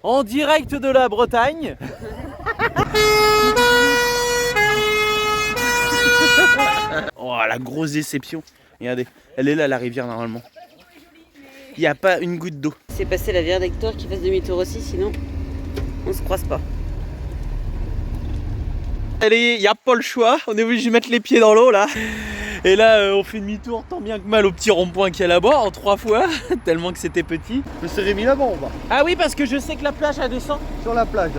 En direct de la Bretagne. Oh, la grosse déception. Regardez, elle est là la rivière normalement. Il n'y a pas une goutte d'eau. C'est passé la Via d'Hector qui fasse demi-tour aussi, sinon on se croise pas. Allez, il n'y a pas le choix, on est obligé de mettre les pieds dans l'eau là. Et là, on fait demi-tour tant bien que mal au petit rond-point qu'il y a là-bas en 3 fois, tellement que c'était petit. Je serais mis là-bas, on va. Ah oui, parce que je sais que la plage elle descend. Sur la plage.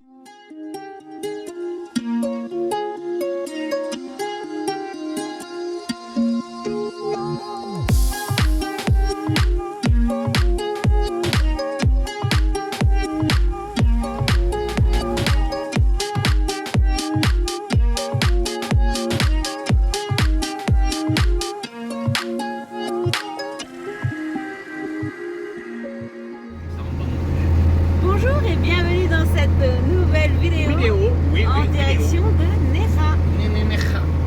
Bonjour et bienvenue dans cette nouvelle vidéo en direction de Nera.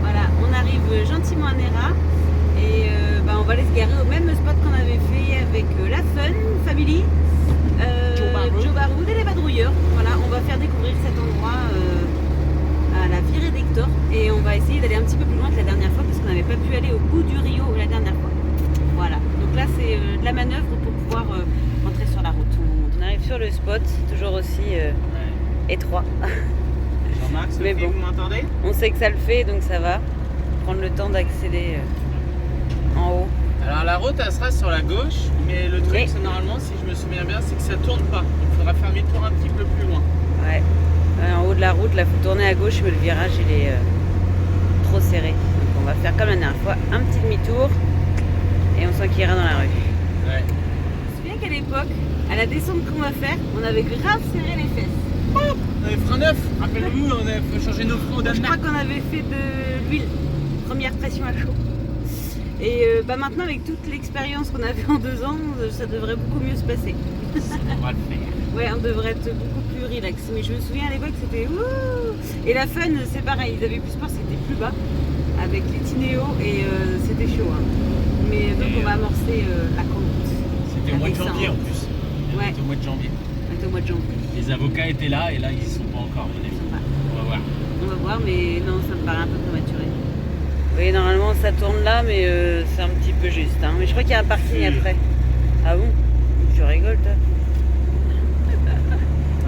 Voilà, on arrive gentiment à Nera et on va aller se garer au même spot qu'on avait fait avec la Fun Family, Joe Baroud et les vadrouilleurs. Voilà, on va faire découvrir cet endroit à la virée d'Hector et on va essayer d'aller un petit peu plus loin que la dernière fois parce qu'on n'avait pas pu aller au bout du Rio la dernière fois. Voilà, donc là c'est de la manœuvre pour pouvoir rentrer sur la route. On arrive sur le spot, toujours aussi étroit. Jean-Marc, Mais bon. vous m'entendez? On sait que ça le fait, donc ça va. Prendre le temps d'accéder en haut. Alors la route elle sera sur la gauche, mais le truc Oui. c'est normalement, si je me souviens bien, c'est que ça tourne pas. Il faudra faire demi-tour un petit peu plus loin. Ouais. En haut de la route, là, faut tourner à gauche, mais le virage, il est trop serré. Donc on va faire comme la dernière fois, un petit demi-tour et on s'enquillera dans la rue. Ouais. Je me souviens qu'à l'époque, à la descente qu'on va faire, on avait grave serré les fesses. On avait frein neuf, rappelez-vous, on avait changé nos freins au Je crois Danemark. qu'on avait fait de l'huile, première pression à chaud. Et maintenant, avec toute l'expérience qu'on avait en 2 ans, ça devrait beaucoup mieux se passer. On va le faire. Ouais, on devrait être beaucoup plus relax. Mais je me souviens à l'époque, c'était ouh. Et la Fun, c'est pareil, ils avaient plus peur, c'était plus bas, avec les Tinéos, et c'était chaud. Hein. Mais donc, on va amorcer la conduite. C'était au mois de Avec ça, janvier hein. en plus. Ouais. C'était au mois de janvier. On est au mois de janvier. Les avocats étaient là et là ils y sont pas encore, à mon avis. Sympa. On va voir. On va voir, mais non, ça me paraît un peu prématuré. Oui, normalement, ça tourne là, mais c'est un petit peu juste. Hein. Mais je crois qu'il y a un parking après. Ah bon? Tu rigoles, toi?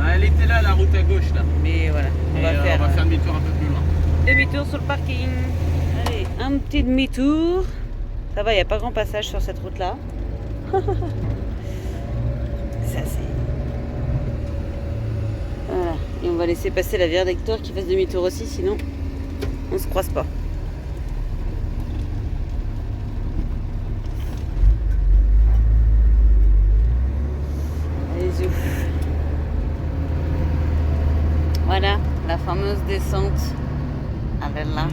Ah, elle était là, la route à gauche là. Mais voilà, on va faire demi-tour un peu plus loin. demi-tour sur le parking. Allez, un petit demi-tour. Ça va, il n'y a pas grand passage sur cette route-là. Ça, c'est... Voilà. Et on va laisser passer la Via d'Hector qui fasse demi-tour aussi, sinon on se croise pas. Allez, zouf. Voilà, la fameuse descente. Elle est là.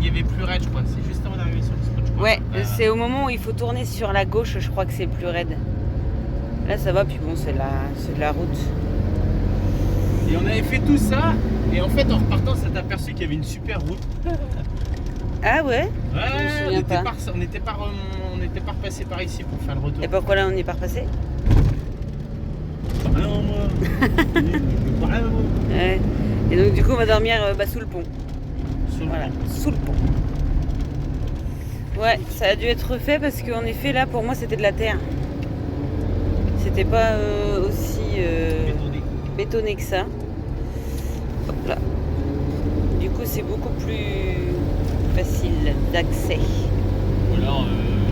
Il y avait plus raide, je crois. C'est juste avant d'arriver sur le spot, je crois. Ouais, c'est au moment où il faut tourner sur la gauche, je crois que c'est plus raide. Là, ça va, puis bon, c'est de la route. Et on avait fait tout ça, et en fait, en repartant, on s'est aperçu qu'il y avait une super route. Ah ouais? Ouais, Je me souviens on n'était pas. pas repassé par ici pour faire le retour. Et pourquoi là, on n'y est pas repassé? Ah non, moi. Je peux pas, moi. Ouais. Et donc, du coup, on va dormir sous le pont. Sur le Voilà, pont. sous le pont. Ouais, ça a dû être refait parce qu'en effet, là, pour moi, c'était de la terre. C'était pas aussi Bétonné. bétonné que ça. Hop là. Du coup, c'est beaucoup plus facile d'accès. Ou alors,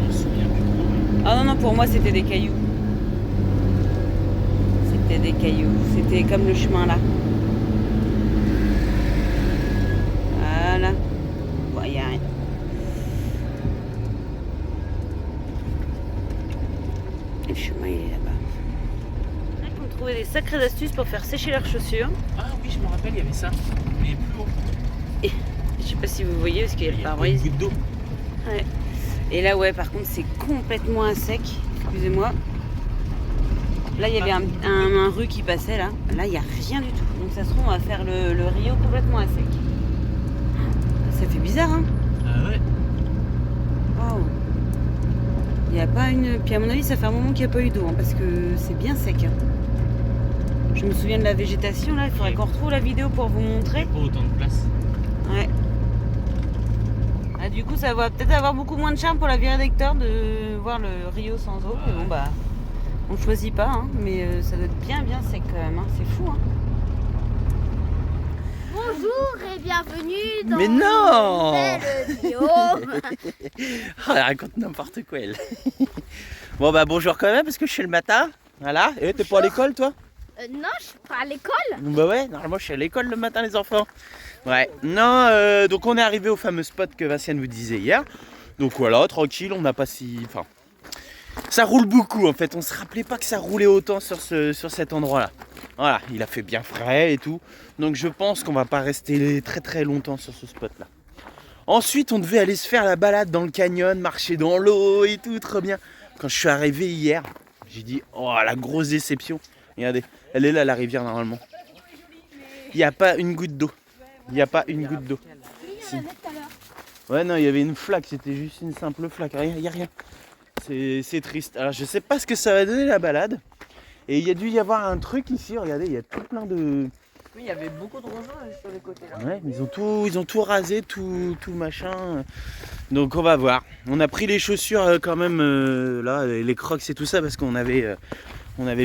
on se souvient plus trop. Mais... Ah non, non, pour moi, c'était des cailloux. C'était des cailloux. C'était comme le chemin là. Voilà. Bon, il n'y a rien. Le chemin, il est là-bas. On a trouvé des sacrées astuces pour faire sécher leurs chaussures. Ah oui, je me rappelle, il y avait ça. Mais plus haut. Et, je sais pas si vous voyez, parce qu'il y a le Il y a une pare-brise. goutte d'eau. Ouais. Et là, ouais, par contre, c'est complètement à sec. Excusez-moi. Là, il y avait un rue qui passait, là. Là, il n'y a rien du tout. Donc, ça se trouve, on va faire le Rio complètement à sec. Ça fait bizarre, hein? Ah ouais. Waouh. Il n'y a pas une... Puis, à mon avis, ça fait un moment qu'il n'y a pas eu d'eau, hein, parce que c'est bien sec. Hein. Je me souviens de la végétation là, il faudrait qu'on retrouve la vidéo pour vous montrer. Pas autant de place. Ouais. Ah, du coup, ça va peut-être avoir beaucoup moins de charme pour la virée d'Hector de voir le Rio sans eau. Mais bon, bah, on choisit pas, hein, mais ça doit être bien sec quand même. Hein. C'est fou. Hein. Bonjour et bienvenue dans Mais non une nouvelle vidéo. Oh, elle raconte n'importe quoi, elle. Bon, bah, bonjour quand même, parce que je suis le matin. Voilà. Et t'es pas à l'école, toi? Non, je suis pas à l'école. Bah ouais, normalement je suis à l'école le matin les enfants. Ouais, non, donc on est arrivé au fameux spot que Vinciane vous disait hier. Donc voilà, tranquille, on n'a pas si... Enfin, ça roule beaucoup en fait, on se rappelait pas que ça roulait autant sur cet endroit là. Voilà, il a fait bien frais et tout. Donc je pense qu'on va pas rester très longtemps sur ce spot là. Ensuite on devait aller se faire la balade dans le canyon, marcher dans l'eau et tout, trop bien. Quand je suis arrivé hier, j'ai dit, oh la grosse déception. Regardez, elle est là la rivière normalement. Il n'y a pas une goutte d'eau. Il n'y a pas une goutte d'eau. Si. Ouais non, il y avait une flaque, c'était juste une simple flaque. Il n'y a rien. C'est triste. Alors je sais pas ce que ça va donner la balade. Et il y a dû y avoir un truc ici, regardez, il y a tout plein de... Oui, il y avait beaucoup de rongeurs sur les côtés là. Ouais, ils ont tout rasé, tout machin. Donc on va voir. On a pris les chaussures quand même, là, les crocs et tout ça, parce qu'on avait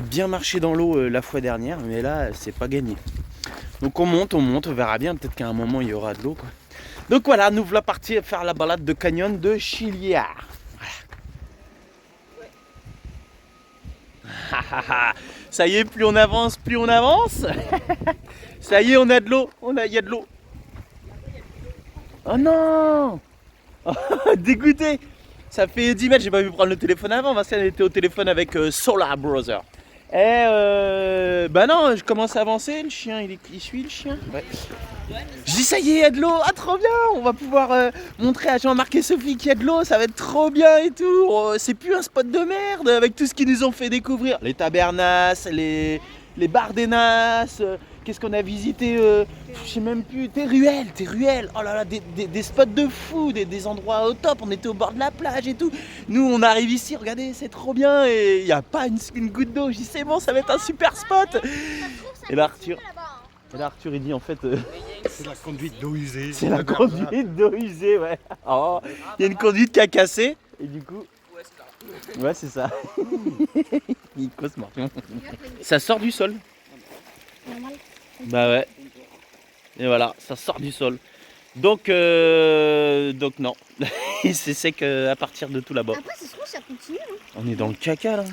bien marché dans l'eau la fois dernière, mais là, c'est pas gagné. Donc on monte, on verra bien, peut-être qu'à un moment, il y aura de l'eau, quoi. Donc voilà, nous voilà partis faire la balade de canyon de Chiliard. Voilà. Ça y est, plus on avance, plus on avance. Ça y est, on a de l'eau, il y a de l'eau. Oh non. Dégoûté. Ça fait 10 mètres, j'ai pas pu prendre le téléphone avant. Vincent était au téléphone avec Solar Brother. Et bah non, je commence à avancer. Le chien, il suit le chien. Ouais. Je dis ça y est, il y a de l'eau. Ah trop bien. On va pouvoir montrer à Jean-Marc et Sophie qu'il y a de l'eau. Ça va être trop bien et tout. Oh, c'est plus un spot de merde avec tout ce qu'ils nous ont fait découvrir. Les tabernas, les Bardenas. Qu'est-ce qu'on a visité je sais même plus. Tes ruelles. Oh là là, des spots de fou, des endroits au top. On était au bord de la plage et tout. Nous, on arrive ici, regardez, c'est trop bien. Et il n'y a pas une goutte d'eau. Je dis, c'est bon, ça va être un super spot. Et là, Arthur, il dit en fait... C'est la conduite d'eau usée. c'est la conduite d'eau usée, ouais. Oh, il y a une conduite qui a cassé. Et du coup... Ouais, c'est ça. Il cosme. Ça sort du sol. Normal. Bah ouais. Et voilà, ça sort du sol. Donc non. C'est sec à partir de tout là-bas. Après, c'est sûr, ça continue. Hein. On est dans le caca là.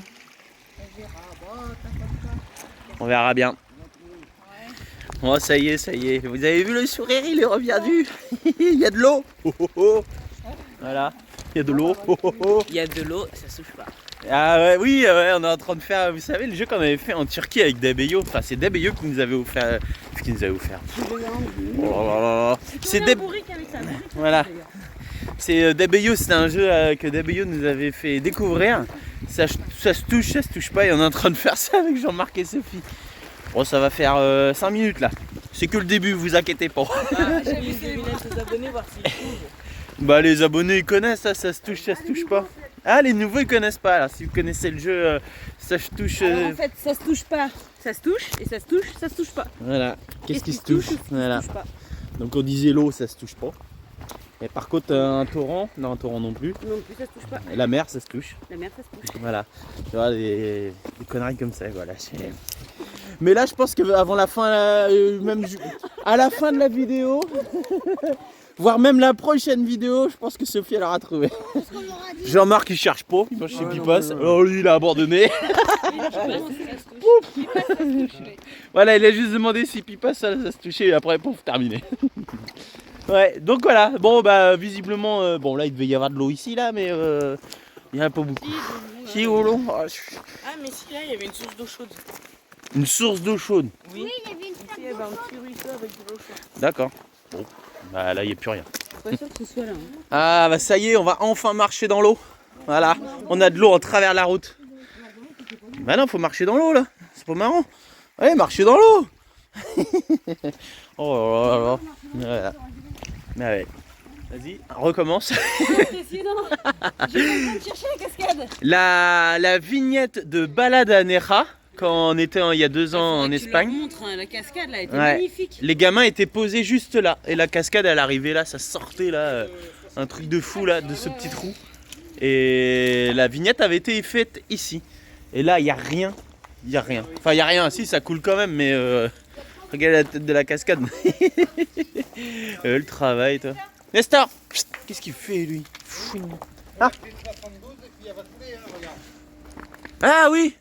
On verra bien. Oh ça y est. Vous avez vu le sourire, il est revenu. Il y a de l'eau. Oh, oh, oh. Voilà, il y a de l'eau. Oh, oh, oh. Il y a de l'eau, ça souffle pas. Ah ouais, oui, ouais, on est en train de faire, vous savez, le jeu qu'on avait fait en Turquie avec Debeyo. Enfin, c'est Debeyo qui nous avait offert. Oh là là. C'est Voilà. C'est Debeyo, c'est un jeu que Debeyo nous avait fait découvrir. Ça se touche pas, et on est en train de faire ça avec Jean-Marc et Sophie. Bon, ça va faire 5 minutes là. C'est que le début, vous inquiétez pas. J'ai vu les abonnés voir s'ils trouvent. Bah les abonnés ils connaissent ça se touche pas. Ah les nouveaux ils connaissent pas là. Si vous connaissez le jeu, ça se touche. Alors, en fait, ça se touche pas, ça se touche et ça se touche pas. Voilà. Qu'est-ce qui se touche? Voilà. Donc on disait l'eau, ça se touche pas. Et par contre un torrent non plus. Non plus, ça se touche pas. La mer, ça se touche. La mer, ça se touche. Voilà. Tu vois des conneries comme ça, voilà. Mais là je pense que avant la fin, même à la fin de la vidéo. Voire même la prochaine vidéo, je pense que Sophie elle aura trouvé. Jean-Marc il cherche pas, il mange ses pipas. Oh lui il a abandonné. Voilà, il a juste demandé si pipas ça se touchait et après pouf, terminé. Ouais, donc voilà. Bon bah visiblement, bon là il devait y avoir de l'eau ici là, mais il n'y en a pas beaucoup. Si ou l'eau. Ah mais si là il y avait une source d'eau chaude. Une source d'eau chaude. Oui, il y avait une flaque Il y avait un petit ruisseau avec de l'eau chaude. D'accord. Bon, bah là il n'y a plus rien. Pas sûr que ce soit là. Hein. Ah bah ça y est, on va enfin marcher dans l'eau. Voilà, on a de l'eau en travers la route. Bah non, faut marcher dans l'eau là, c'est pas marrant. Allez, marcher dans l'eau. Oh là là. Voilà. Ah ouais. Vas-y, recommence. Impressionnant. J'ai en train de chercher la cascade. La vignette de balade à Necha quand on était il y a 2 ans en Espagne. Tu leur montres, hein, la cascade là, elle était Ouais. magnifique. Les gamins étaient posés juste là. Et la cascade, elle arrivait là, ça sortait là. Un truc de fou là, de ce petit trou. Et la vignette avait été faite ici. Et là, il n'y a rien. Il n'y a rien. Enfin, il n'y a rien. Si, ça coule quand même, mais regarde la tête de la cascade. Le travail, toi. Nestor, qu'est-ce qu'il fait, lui? Fouine. Ah. Ah oui.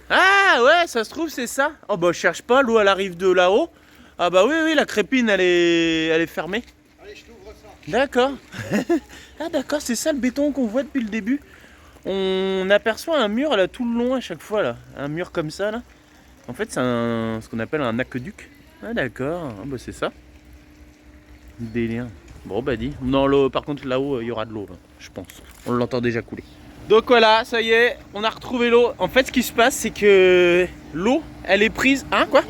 Ah ouais, ça se trouve, c'est ça. Oh bah, je cherche pas, l'eau, elle arrive de là-haut. Ah bah oui, oui, la crépine, elle est fermée. Allez, je t'ouvre ça. D'accord. Ah d'accord, c'est ça le béton qu'on voit depuis le début. On aperçoit un mur là tout le long à chaque fois là. Un mur comme ça là. En fait c'est ce qu'on appelle un aqueduc. Ah d'accord, ah, bah, c'est ça. Délire. Bon bah dis. Non, l'eau, par contre là-haut il y aura de l'eau là, je pense. On l'entend déjà couler. Donc voilà, ça y est, on a retrouvé l'eau. En fait ce qui se passe c'est que l'eau elle est prise. Hein quoi?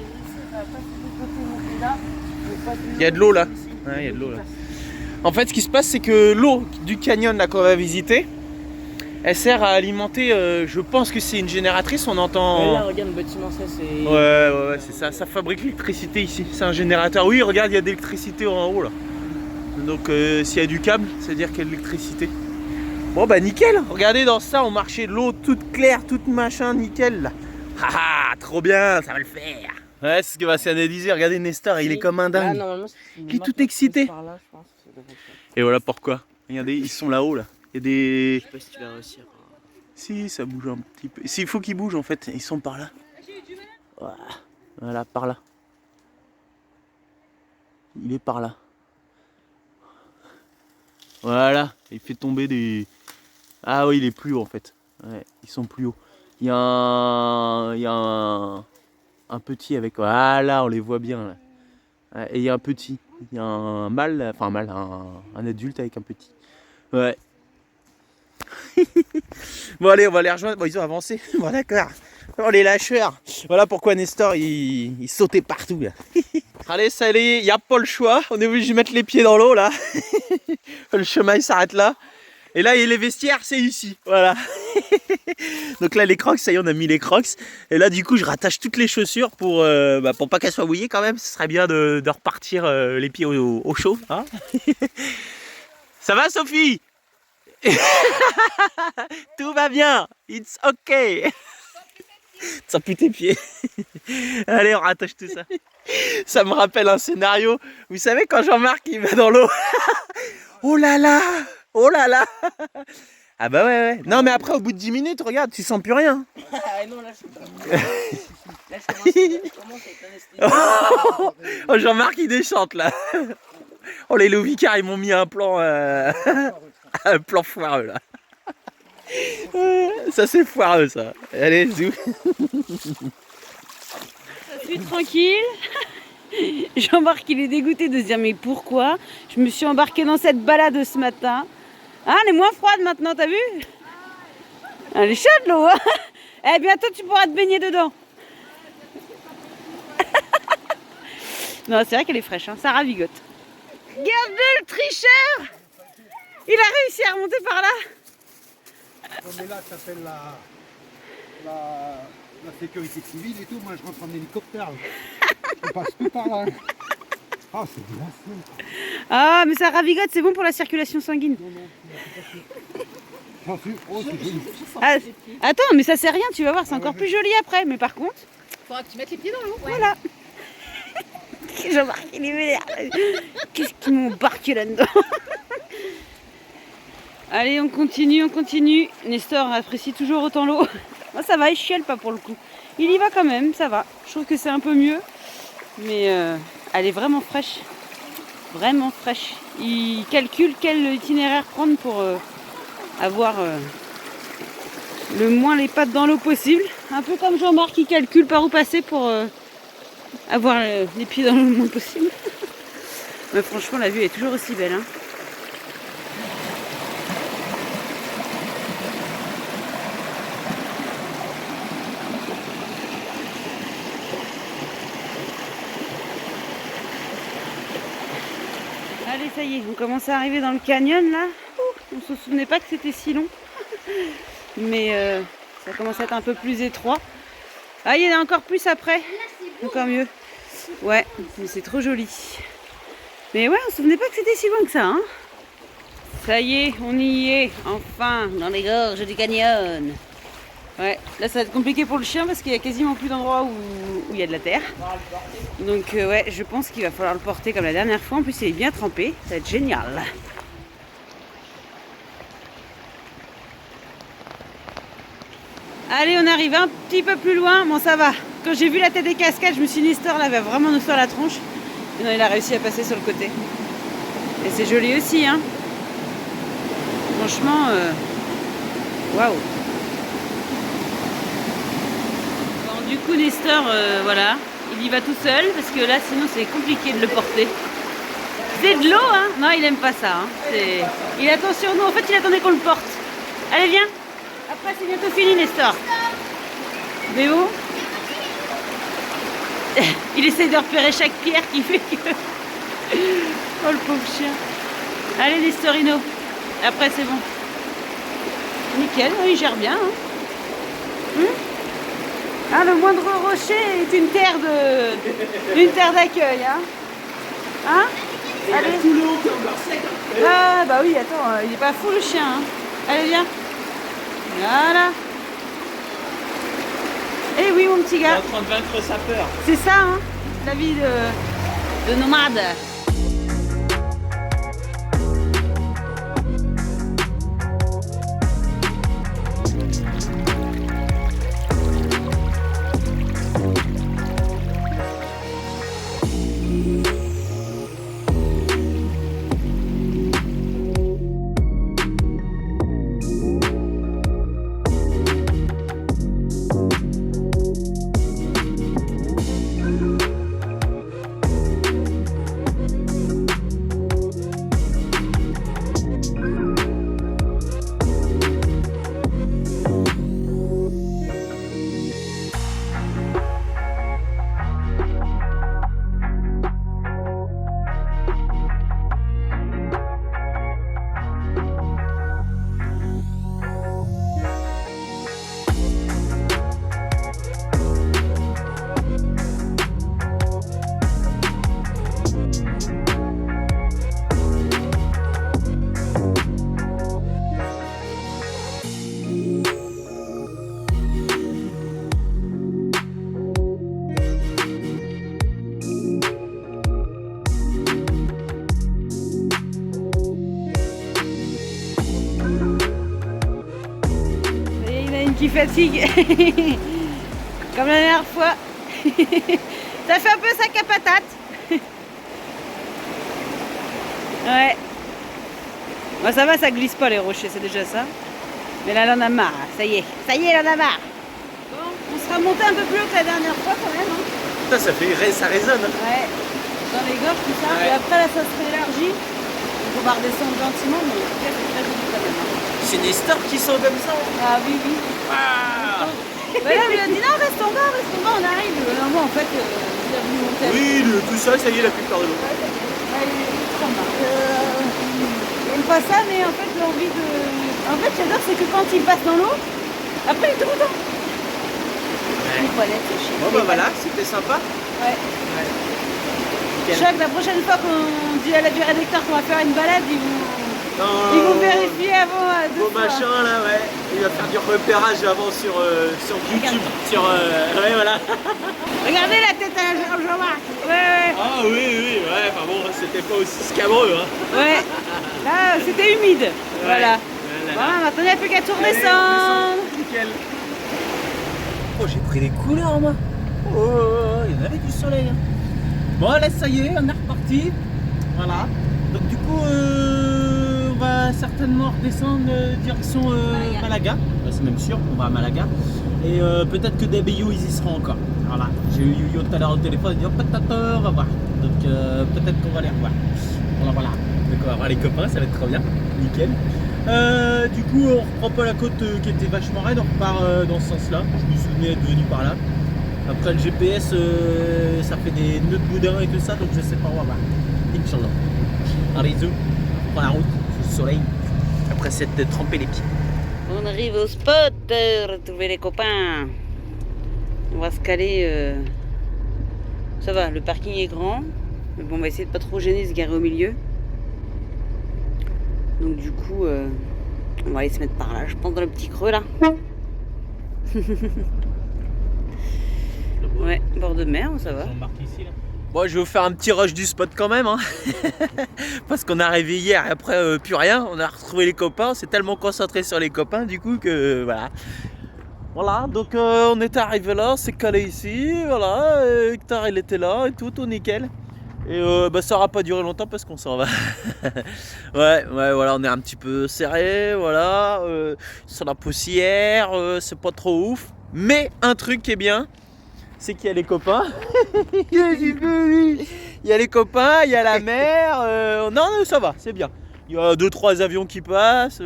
Il y a de l'eau là. Ouais, il y a de l'eau là. En fait, ce qui se passe, c'est que l'eau du canyon là qu'on va visiter, elle sert à alimenter. Je pense que c'est une génératrice. On entend. Ouais, là, regarde le bâtiment, ça c'est. Ouais, c'est ça. Ça fabrique l'électricité ici. C'est un générateur. Oui, regarde, il y a de l'électricité en haut là. Donc, s'il y a du câble, ça veut dire qu'il y a de l'électricité. Bon, bah nickel. Regardez, dans ça, on marchait de l'eau toute claire, toute machin, nickel là. Haha, trop bien, ça va le faire. Ouais, c'est ce que Bastien disait. Regardez Nestor, il est comme un dingue. Il est tout excité. Par là, je pense, ça devrait faire. Et voilà pourquoi. Regardez, ils sont là-haut là. Il y a des. Je sais pas si tu vas réussir. Si, ça bouge un petit peu. S'il faut qu'ils bougent en fait, ils sont par là. Voilà, par là. Il est par là. Voilà, il fait tomber des. Ah oui, il est plus haut en fait. Ouais, ils sont plus hauts. Il y a un petit avec. Voilà, on les voit bien là. Ouais, et il y a un petit. Il y a un mâle, enfin un adulte avec un petit. Ouais. Bon allez, on va les rejoindre. Bon, ils ont avancé. Bon d'accord. Oh les lâcheurs. Voilà pourquoi Nestor il sautait partout là. Allez, ça y est, il n'y a pas le choix. On est obligé de mettre les pieds dans l'eau là. Le chemin il s'arrête là. Et là, il y a les vestiaires, c'est ici. Voilà. Donc là, les crocs, ça y est, on a mis les crocs. Et là, du coup, je rattache toutes les chaussures pour pas qu'elles soient mouillées quand même. Ce serait bien de repartir les pieds au chaud. Hein. Ça va, Sophie? Tout va bien. It's okay. Ça pue tes pieds. Allez, on rattache tout ça. Ça me rappelle un scénario. Vous savez, quand Jean-Marc il va dans l'eau. Oh là là. Oh là là. Ah bah ouais. Non mais après au bout de 10 minutes, regarde, tu sens plus rien. Ah non, là je commence avec un Oh, Jean-Marc il déchante là. Oh les Lovicards ils m'ont mis un plan un plan foireux là. Ça c'est foireux ça. Allez, zou. Je suis tranquille. Jean-Marc il est dégoûté de se dire mais pourquoi je me suis embarquée dans cette balade ce matin. Ah, elle est moins froide maintenant, t'as vu? Elle est chaude l'eau, hein. Eh, bientôt tu pourras te baigner dedans. Non, c'est vrai qu'elle est fraîche, hein. Ça ravigote. Regarde-le, le tricheur. Il a réussi à remonter par là. Non, mais là, ça s'appelle la sécurité civile et tout. Moi, je rentre en hélicoptère. Je passe tout par là. Ah, c'est glacé. Ah, mais ça ravigote, c'est bon pour la circulation sanguine. J'en suis. Oh, c'est joli. Ah, attends, mais ça c'est rien, tu vas voir, c'est encore plus joli après. Mais par contre, Faudra que tu mettes les pieds dans l'eau. voilà. Jean-Marc, il est vénère. Qu'est-ce qu'ils m'ont embarqué là-dedans? Allez, on continue. Nestor apprécie toujours autant l'eau. Moi, ça va, il chiale pas pour le coup. Il y va quand même, ça va. Je trouve que c'est un peu mieux. Mais elle est vraiment fraîche. Vraiment fraîche. Il calcule quel itinéraire prendre pour avoir le moins les pattes dans l'eau possible. Un peu comme Jean-Marc qui calcule par où passer pour avoir les pieds dans l'eau le moins possible. Mais franchement, la vue est toujours aussi belle. Hein. Allez, ça y est, on commence à arriver dans le canyon là. On ne se souvenait pas que c'était si long. Mais ça commence à être un peu plus étroit. Ah, il y en a encore plus après. Encore mieux. Ouais, mais c'est trop joli. Mais ouais, on se souvenait pas que c'était si loin que ça. Hein. Ça y est, on y est. Enfin, dans les gorges du canyon. Ouais, là ça va être compliqué pour le chien parce qu'il y a quasiment plus d'endroits où il y a de la terre. Donc ouais, je pense qu'il va falloir le porter comme la dernière fois. En plus, il est bien trempé. Ça va être génial. Allez, on arrive un petit peu plus loin. Bon, ça va. Quand j'ai vu la tête des cascades, je me suis dit, Nestor, là, va vraiment nous faire la tronche. Et non, il a réussi à passer sur le côté. Et c'est joli aussi, hein. Franchement, waouh. Bon, du coup, Nestor, voilà, il y va tout seul parce que là, sinon, c'est compliqué de le porter. C'est de l'eau, hein. Non, il aime pas ça. Hein. Il attend sur nous. En fait, il attendait qu'on le porte. Allez, viens. Après, c'est bientôt fini, Nestor. Béo. Il essaie de repérer chaque pierre qui fait que... Oh, le pauvre chien. Allez, Nestorino. Après, c'est bon. Nickel, il gère bien. Hein. Ah, le moindre rocher est une terre d'accueil. Hein, hein. Allez. Tout le haut qui est encore sec. Ah, bah oui, attends, il est pas fou le chien. Hein. Allez, viens. Voilà. Eh oui, mon petit Il est gars. en train de vaincre sa peur. C'est ça, hein, la vie de nomade. Qui fatigue comme la dernière fois. Ça fait un peu sac à patate. Ouais. Bon, ça va, ça glisse pas les rochers, c'est déjà ça. Mais là, elle en a marre. Ça y est, elle en a marre. Bon, on sera monté un peu plus haut que la dernière fois quand même. Hein. Ça résonne. Ouais. Dans les gorges, tout ça. Ouais. Et après, là, ça se élargit. On va redescendre gentiment, mais en tout cas, c'est très joli quand même. C'est des stars qui sont comme ça. Ah oui, oui. Ah. Bah là, il a dit non, reste en bas, on arrive. Non, moi, en fait, il a voulu monter. Oui, tout ça, ça y est, la plupart de l'eau. Il aime pas ça, mais en fait, j'ai envie de. En fait, j'adore, c'est que quand il passe dans l'eau, après, il est tout content. Les toilettes, c'est chiant. Bon, bah voilà, c'était sympa. Ouais. Chaque, la prochaine fois qu'on dit à la directeur qu'on va faire une balade, ils vont vérifier avant Beau machin là, ouais. Il va faire du repérage avant sur YouTube. Ouais, voilà. Regardez la tête à Jean-Marc. Ouais. Ah oui, ouais. Enfin bon, c'était pas aussi scabreux, hein. Ouais. Là, c'était humide. Voilà. Voilà, maintenant il n'y a plus qu'à tout redescendre. Nickel. Oh, j'ai pris des couleurs, moi. Oh, il y en avait du soleil. Hein. Bon, là, ça y est, on est reparti. Voilà. Donc, du coup, on va certainement redescendre direction Malaga. C'est même sûr, on va à Malaga. Et peut-être que des Bayou, ils y seront encore. Voilà. J'ai eu Yo tout à l'heure au téléphone, il dit oh, peut-être on va voir. Donc, peut-être qu'on va les revoir. Voilà. Donc, on va voir les copains, ça va être trop bien. Nickel. Du coup, on reprend pas la côte qui était vachement raide, on repart dans ce sens-là. Je me souvenais être venu par là. Après le GPS, ça fait des nœuds de boudin et tout ça, donc je sais pas où on va voir. Inch'Allah. Allez, zou, on prend la route sous le soleil. Après s'être trempé les pieds. On arrive au spot, retrouver les copains. On va se caler. Ça va, le parking est grand. Mais bon, on va essayer de pas trop gêner, se garer au milieu. Donc du coup, on va aller se mettre par là, je pense, dans le petit creux là. Ouais, bord de mer, ça va. Bon, je vais vous faire un petit rush du spot quand même, hein. Parce qu'on est arrivé hier et après plus rien. On a retrouvé les copains, on s'est tellement concentré sur les copains du coup que voilà. Voilà, donc on était arrivé là, on s'est calé ici, voilà. Hector il était là et tout nickel. Et ça aura pas duré longtemps parce qu'on s'en va. ouais, voilà, on est un petit peu serré, voilà. Sur la poussière, c'est pas trop ouf. Mais un truc qui est bien, c'est qu'il y a les copains. Il y a les copains, il y a la mer. Non, ça va, c'est bien. Il y a 2-3 avions qui passent.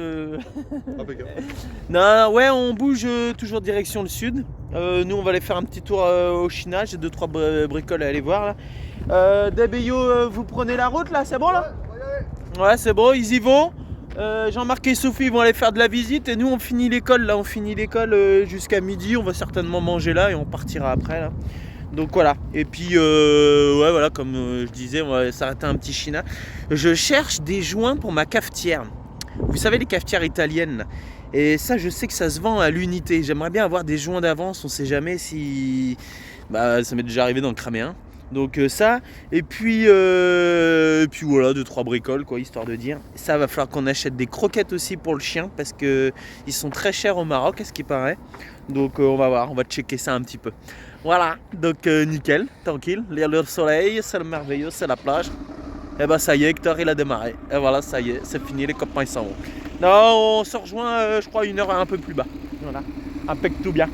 Non, ouais, on bouge toujours direction le sud. Nous, on va aller faire un petit tour au China. J'ai 2-3 bricoles à aller voir là. Debeyo, vous prenez la route là, c'est bon là? Ouais, c'est bon, ils y vont. Jean-Marc et Sophie vont aller faire de la visite et nous on finit l'école là, on finit l'école jusqu'à midi, on va certainement manger là et on partira après là. Donc voilà, et puis ouais voilà, comme je disais, on va s'arrêter un petit China. Je cherche des joints pour ma cafetière. Vous savez les cafetières italiennes là. Et ça je sais que ça se vend à l'unité. J'aimerais bien avoir des joints d'avance, on sait jamais si... Bah ça m'est déjà arrivé d'en cramer un. Donc ça, et puis voilà, 2-3 bricoles quoi, histoire de dire. Ça va falloir qu'on achète des croquettes aussi pour le chien parce que ils sont très chers au Maroc à ce qui paraît. Donc on va voir, on va checker ça un petit peu. Voilà, donc nickel, tranquille, le soleil, c'est le merveilleux, c'est la plage. Et bah ça y est, Hector il a démarré. Et voilà, ça y est, c'est fini, les copains ils s'en vont. Non, on se rejoint, je crois, 1 heure un peu plus bas. Voilà, impec tout bien.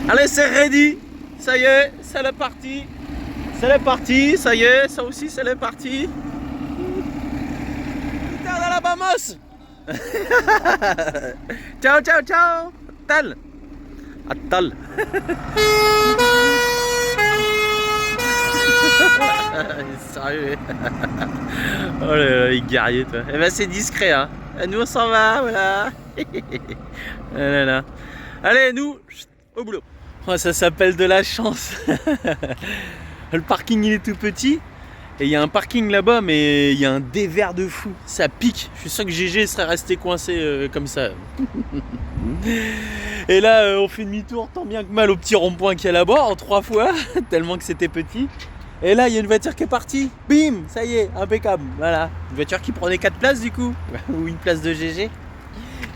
Allez, c'est ready. Ça y est, c'est la partie. C'est la partie, ça y est, ça aussi c'est la partie. Putain d'Alabamos. Ciao, ciao, ciao. Tal. Attal. Sérieux. Oh là là, il est guerrier toi. Eh ben c'est discret hein. Nous on s'en va, voilà. Là, là. Allez, nous, au boulot. Oh, ça s'appelle de la chance. Le parking il est tout petit. Et il y a un parking là-bas, mais il y a un dévers de fou. Ça pique. Je suis sûr que GG serait resté coincé comme ça. Et là, on fait demi-tour tant bien que mal au petit rond-point qu'il y a là-bas en 3 fois, tellement que c'était petit. Et là, il y a une voiture qui est partie. Bim, ça y est, impeccable. Voilà. Une voiture qui prenait 4 places du coup. Ou une place de GG.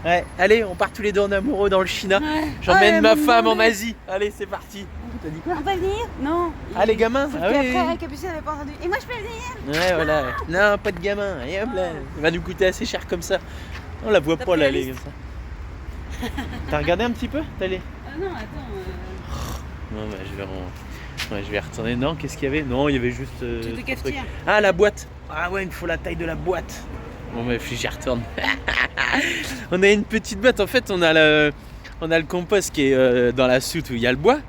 Ouais, allez, on part tous les deux en amoureux dans le China. Ouais. J'emmène ma femme en Asie. Allez, c'est parti. T'as dit quoi? On peut venir? Non. Ah, les gamins? Ah oui. Après, Capucine n'avait pas entendu. Et moi, je peux venir? Ouais, voilà. Non, pas de gamin. Et hop là. Il va nous coûter assez cher comme ça. On la voit pas là, aller comme ça. T'as regardé un petit peu? T'es allé? Non, attends. Non, bah, je vais retourner. Non, qu'est-ce qu'il y avait? Non, il y avait juste. Truc de cafetière. Ah, la boîte. Ah ouais, il me faut la taille de la boîte. Bon, bah, j'y retourne. On a une petite boîte. En fait, on a le compost qui est dans la soute où il y a le bois.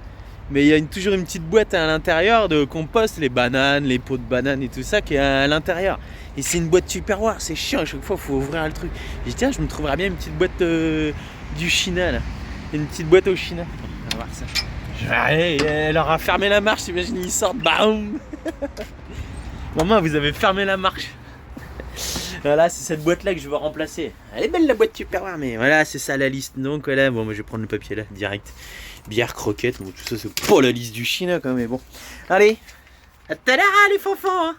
Mais il y a toujours une petite boîte à l'intérieur de compost, les bananes, les pots de bananes et tout ça qui est à l'intérieur. Et c'est une boîte Tupperware, c'est chiant, à chaque fois il faut ouvrir le truc. J'ai dit tiens, je me trouverais bien une petite boîte du China là. Une petite boîte au China. On va voir ça. Elle aura fermé la marche, t'imagines, ils sortent, bam. Maman, vous avez fermé la marche. Voilà, c'est cette boîte là que je veux remplacer. Elle est belle la boîte Tupperware, mais voilà, c'est ça la liste. Donc voilà, bon, moi je vais prendre le papier là, direct. Bière, croquette, bon, tout ça c'est pas la liste du China quand même, mais bon. Allez, à tout à l'heure les fanfans hein.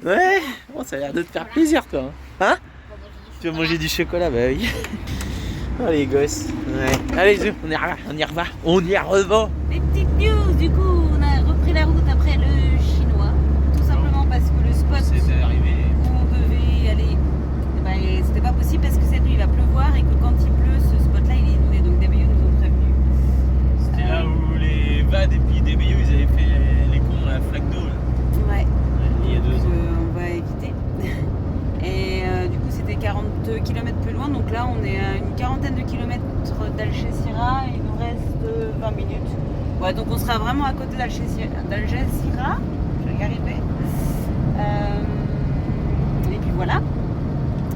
Ouais, bon, ça a l'air de te faire plaisir toi. Hein, tu vas manger du chocolat, bah oui. Oh les gosses, ouais. Allez, on y reva. Les petites news, du coup, on a repris la route après le chinois. Tout simplement parce que le spot où on devait aller, ben, c'était pas possible parce que cette nuit il va pleuvoir et que quand il pleut, ce spot là il est inondé. Donc Debeyo nous ont prévenus. C'était là où les VAD et puis Debeyo ils avaient fait les cons à la flaque d'eau. Ouais. Il y a 2 ans. On va éviter. Et du coup c'était 40 km plus loin, donc là on est à une quarantaine de kilomètres d'Algeciras et il nous reste 20 minutes. Ouais, donc on sera vraiment à côté d'Algeciras, je vais y arriver.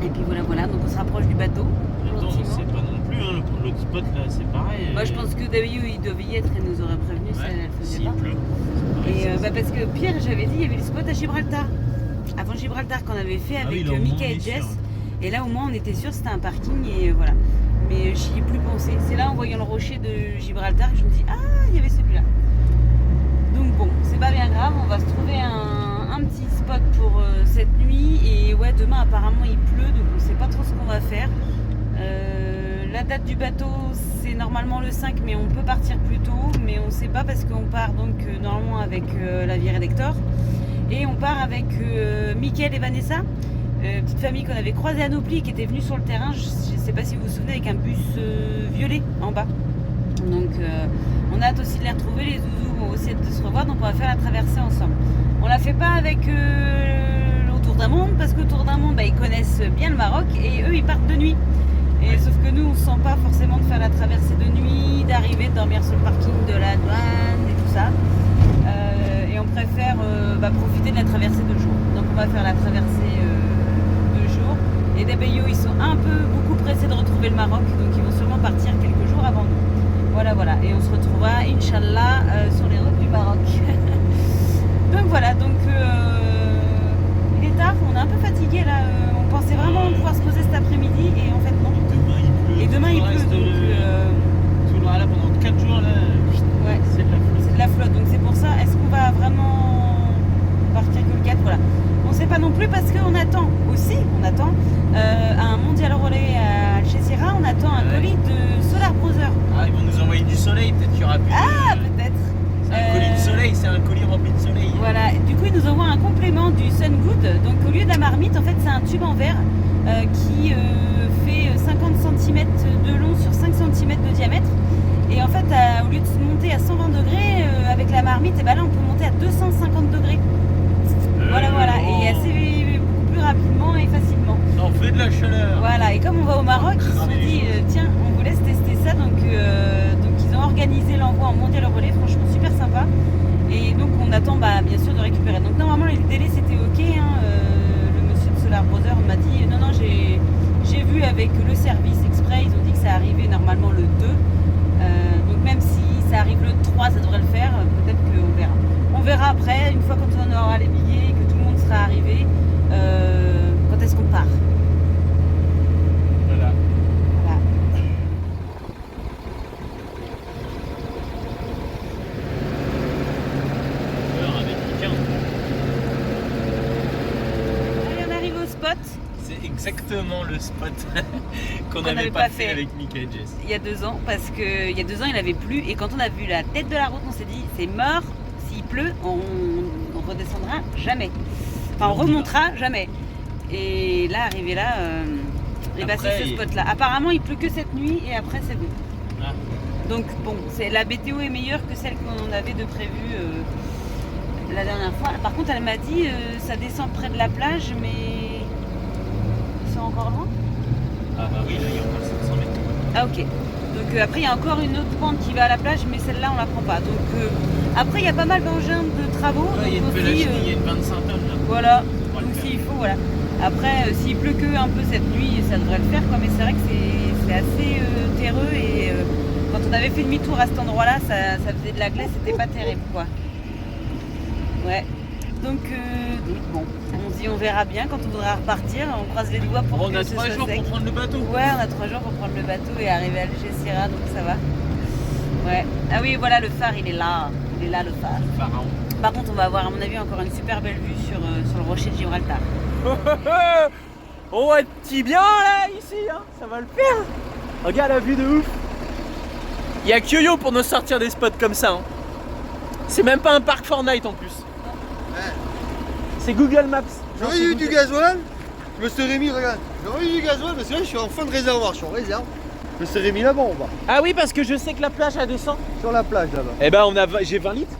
Et puis voilà, donc on se rapproche du bateau. Attends, c'est pas non plus hein, l'autre spot là, c'est pareil. Moi je pense que W il devait y être et nous aurait prévenu si elle faisait s'il pas. pleut. Et parce que Pierre, j'avais dit, il y avait le spot à Gibraltar. Avant Gibraltar qu'on avait fait avec là, au moins, Mika on et est Jess. sûr. Et là au moins on était sûr c'était un parking et voilà. Mais j'y ai plus pensé. C'est là en voyant le rocher de Gibraltar que je me dis ah il y avait celui-là. Donc bon, c'est pas bien grave, on va se trouver un petit spot pour cette nuit. Et ouais, demain apparemment il pleut, donc on sait pas trop ce qu'on va faire. La date du bateau c'est normalement le 5, mais on peut partir plus tôt, mais on sait pas parce qu'on part donc normalement avec la virée d'Hector. Et on part avec Mickaël et Vanessa, petite famille qu'on avait croisée à Nopli qui était venue sur le terrain, je ne sais pas si vous vous souvenez, avec un bus violet en bas. Donc on a hâte aussi de les retrouver, les zouzous vont aussi hâte de se revoir, donc on va faire la traversée ensemble. On la fait pas avec l'Autour d'un monde, parce qu'Autour d'un monde, ils connaissent bien le Maroc et eux ils partent de nuit. Et sauf que nous on ne se sent pas forcément de faire la traversée de nuit, d'arriver, de dormir sur le parking de la douane et tout ça. Et on préfère profiter de la traversée de jour. Donc on va faire la traversée de jour. Les Dabayo ils sont beaucoup pressés de retrouver le Maroc, donc ils vont sûrement partir quelques jours avant nous. Voilà. Et on se retrouvera Inch'Allah sur les routes du Maroc. Donc voilà, il est tard, on est un peu fatigué là. On pensait vraiment pouvoir se poser cet après-midi et en fait non. Et demain il pleut. Donc tout là pendant 4 jours là. Ouais. C'est de la flotte. C'est de la flotte, donc c'est pour ça. Est-ce qu'on va vraiment partir que le 4 ? Voilà. On ne sait pas non plus parce qu'on attend un mondial relais à Algeciras, on attend un colis de Solar Brothers. Ah, ils vont nous envoyer du soleil, peut-être qu'il y aura plus. Ah, peut-être. C'est un colis de soleil, c'est un colis rempli de soleil. Voilà, du coup ils nous envoient un complément du Sun Good. Donc au lieu de la marmite, en fait c'est un tube en verre qui fait 50 cm de long sur 5 cm de diamètre. Et en fait au lieu de monter à 120 degrés avec la marmite, et là on peut monter à 250 degrés. Voilà, et assez beaucoup plus rapidement et facilement. Ça en fait de la chaleur. Voilà, et comme on va au Maroc, ils se sont dit tiens, on vous laisse tester ça. Donc ils ont organisé l'envoi en mondial relais, franchement super sympa. Et donc on attend bien sûr de récupérer. Donc normalement les délais c'était ok. Le monsieur de Solar Brothers m'a dit non, j'ai vu avec le service exprès, ils ont dit que ça arrivait normalement le 2. Donc même si ça arrive le 3, ça devrait le faire, peut-être qu'on verra. On verra après, une fois quand on aura les billets, que tout le monde sera arrivé, quand est-ce qu'on part. Voilà. Allez, on arrive au spot. C'est exactement le spot qu'on n'avait pas fait avec Mika et Jess. Il y a 2 ans, parce qu'il y a 2 ans il avait plu et quand on a vu la tête de la route, on s'est dit c'est mort, s'il pleut, on redescendra jamais. Enfin, on remontera jamais. Et là, arrivé là, c'est ce spot là. Apparemment, il pleut que cette nuit et après c'est bon. Ah. Donc bon, la météo est meilleure que celle qu'on avait de prévu la dernière fois. Par contre, elle m'a dit ça descend près de la plage, mais ils sont encore loin. Ah bah oui, là il y a encore 500 mètres. Ah ok. Donc après il y a encore une autre pente qui va à la plage, mais celle-là on la prend pas. Donc après il y a pas mal d'engins de travaux. Ouais, il y a une donc on se pelage, dit, il y a une 25 tonnes là. voilà. On va le Donc faire. s'il faut, voilà. Après s'il pleut que un peu cette nuit, ça devrait le faire quoi. Mais c'est vrai que c'est assez terreux et quand on avait fait demi-tour à cet endroit-là, ça faisait de la glace, c'était pas terrible quoi. Ouais. Donc bon, on se dit on verra bien quand on voudra repartir. On croise les doigts pour On que a ce 3 soit jours sec. pour prendre le bateau. Ouais, on a 3 jours pour prendre le bateau et arriver à Algeciras, donc ça va. Ouais. Ah oui, voilà, le phare, il est là. Il est là, le phare. Pharaon. Par contre, on va avoir, à mon avis, encore une super belle vue sur le rocher de Gibraltar. On va être petit bien là, ici, hein. Ça va le faire. Regarde la vue de ouf. Il y a Kyoyo pour nous sortir des spots comme ça. Hein. C'est même pas un parc Fortnite en plus. Ouais. C'est Google Maps. J'aurais eu du gasoil, je me serais mis, regarde. J'aurais eu du gasoil parce que là je suis en fin de réservoir, je suis en réserve. Je me serais mis là-bas en bas, Ah oui, parce que je sais que la plage elle descend. sur la plage là-bas. Eh ben j'ai 20 litres.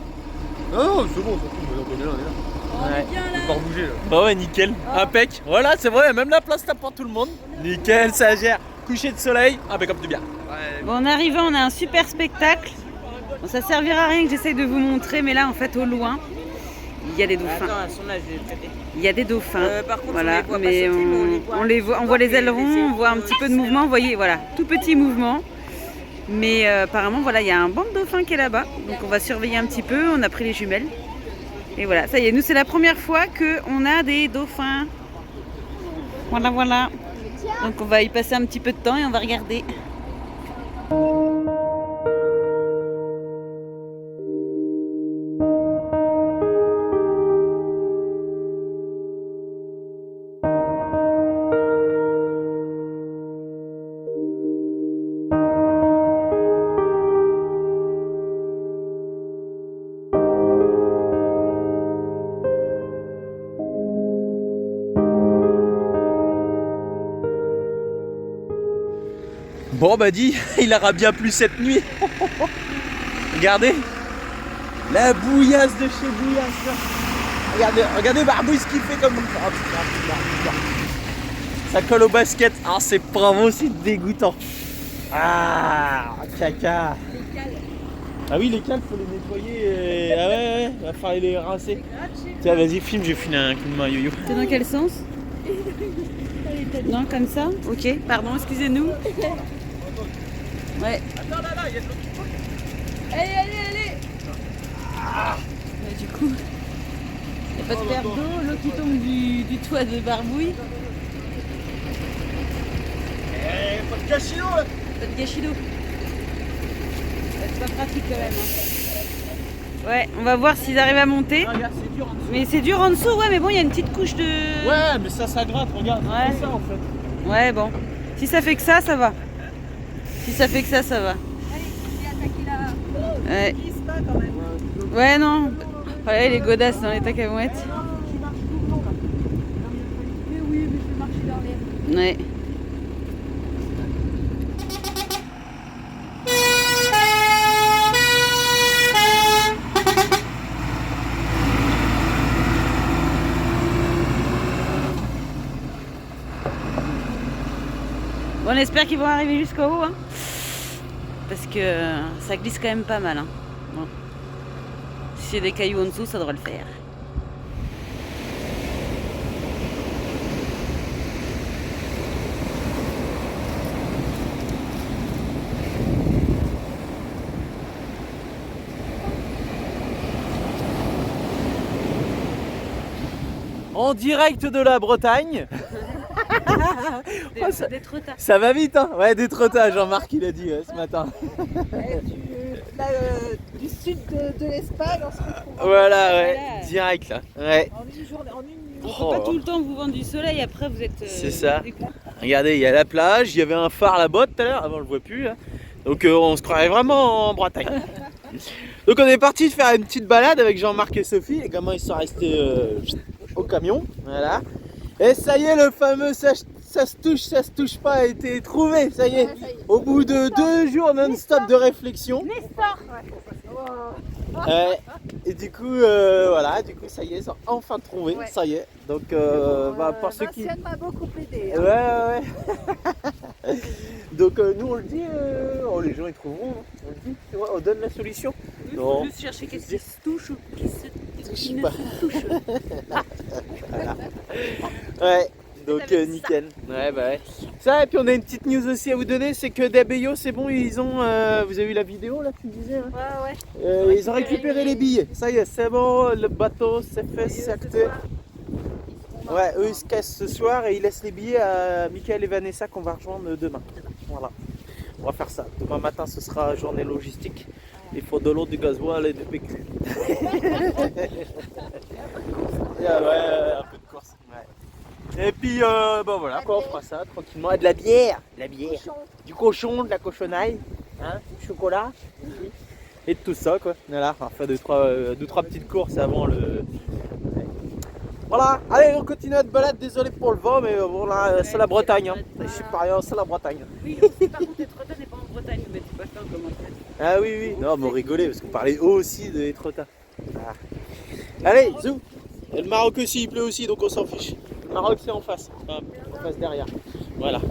Non, c'est bon, on est là, on est là. Ouais. On va pas bouger là. Bah ouais, nickel. Impec. Voilà, c'est vrai, même la place t'as pour tout le monde. Nickel, ça gère. Coucher de soleil, impeccable de bien. Bon, en arrivant, on a un super spectacle. Bon, ça servira à rien que j'essaye de vous montrer, mais là, en fait, au loin, Il y a des dauphins. Attends, elles sont là, je vais les prêter. Il y a des dauphins. Par contre, Voilà, on les voit mais pas sauter, mais on les voit, on voit les ailerons, on voit un petit peu de mouvement. Vous voyez, voilà, tout petit mouvement. Mais apparemment, voilà, il y a un banc de dauphins qui est là-bas. Donc on va surveiller un petit peu. On a pris les jumelles. Et voilà, ça y est, nous c'est la première fois qu'on a des dauphins. Voilà, voilà. Donc on va y passer un petit peu de temps et on va regarder. Bon bah dis, il aura bien plu cette nuit. Regardez. La bouillasse de chez Bouillasse. Là. Regardez Barbouille ce qu'il fait comme... Oh, putain. Ça colle au basket. Ah c'est vraiment c'est dégoûtant. Ah caca. Ah oui les cales faut les nettoyer. Ah ouais, va falloir les rincer. Tiens vas-y filme, je vais filer un coup de main yo-yo. C'est dans quel sens? Non, comme ça? Ok, pardon, excusez-nous. Ouais. Attends là, il y a de l'eau qui coule. Allez. Du coup, il n'y a pas de perte d'eau, l'eau qui tombe du toit de Barbouille. Pas de gâchis d'eau là. Pas de gâchis d'eau. C'est pas pratique quand même. Ouais, on va voir s'ils arrivent à monter. Ah, regarde, c'est dur en dessous. Mais c'est dur en dessous, ouais, mais bon, il y a une petite couche de... Ouais, mais ça gratte, regarde. Ouais. C'est ça en fait. Ouais, bon. Si ça fait que ça, ça va. Si ça fait que ça va. Ouais. Ouais, non. Voilà, les godasses dans les cacahuètes. Ouais. Bon, on espère qu'ils vont arriver jusqu'au haut, hein, parce que ça glisse quand même pas mal. Hein. Bon. S'il y a des cailloux en dessous, ça devrait le faire. En direct de la Bretagne. Ça va vite, hein? Ouais, d'Étretat, Jean-Marc il a dit ce matin. Du sud de l'Espagne, on se retrouve Voilà, ouais, Voilà. direct là. Ouais. en une journée, en une nuit. On peut pas tout le temps vous vendre du soleil, après vous êtes... C'est ça. dégoûté. Regardez, il y a la plage, il y avait un phare là-bas tout à l'heure, avant on le voit plus. Là. Donc on se croirait vraiment en Bretagne. Donc on est parti faire une petite balade avec Jean-Marc et Sophie. Les gamins ils sont restés au camion. Voilà. Et ça y est, le fameux ça se touche pas a été trouvé. Ça y est. Au bout de 2 jours non-stop de réflexion. Et du coup, voilà, du coup ça y est, ils ont enfin trouvé. Ouais. Ça y est. Donc pour ceux qui... Vinciane m'a beaucoup aidé. Ouais. Donc nous on le dit, les gens ils trouveront, hein. On le dit, tu vois, on donne la solution. Il Non. faut juste chercher qu'est-ce qui se touche ou qui ne pas. se touche. Ouais, donc nickel. Ouais, bah ouais. Ça, et puis on a une petite news aussi à vous donner, c'est que Dabeyo, c'est bon, ils ont, vous avez vu la vidéo là, tu disais hein Ouais. ils ont récupéré les billets. Ça y est, c'est bon, le bateau c'est fait, c'est acté. Ouais, eux ils se cassent ce soir et ils laissent les billets à Michael et Vanessa qu'on va rejoindre demain. Voilà, on va faire ça. Demain matin ce sera journée logistique. Il faut de l'eau, du gasoil et du PQ. Ouais, un peu de course. Ouais. Et puis bah voilà, quoi, on fera ça tranquillement. Et de la bière, du cochon, de la cochonaille, hein, du chocolat, et de tout ça quoi. Voilà, on va faire 2-3 petites courses avant le... Voilà, allez on continue notre balade, désolé pour le vent mais voilà, c'est la Bretagne, hein. Je suis pas rien, c'est la Bretagne. Oui, on sait par contre Étretat n'est pas en Bretagne, mais c'est pas ça en commentaire. Ah oui, non mais on rigolait parce qu'on parlait aussi de Étretat. Ah. Allez, zou. Et le Maroc aussi, il pleut aussi donc on s'en fiche. Le Maroc c'est en face, en face derrière. Voilà.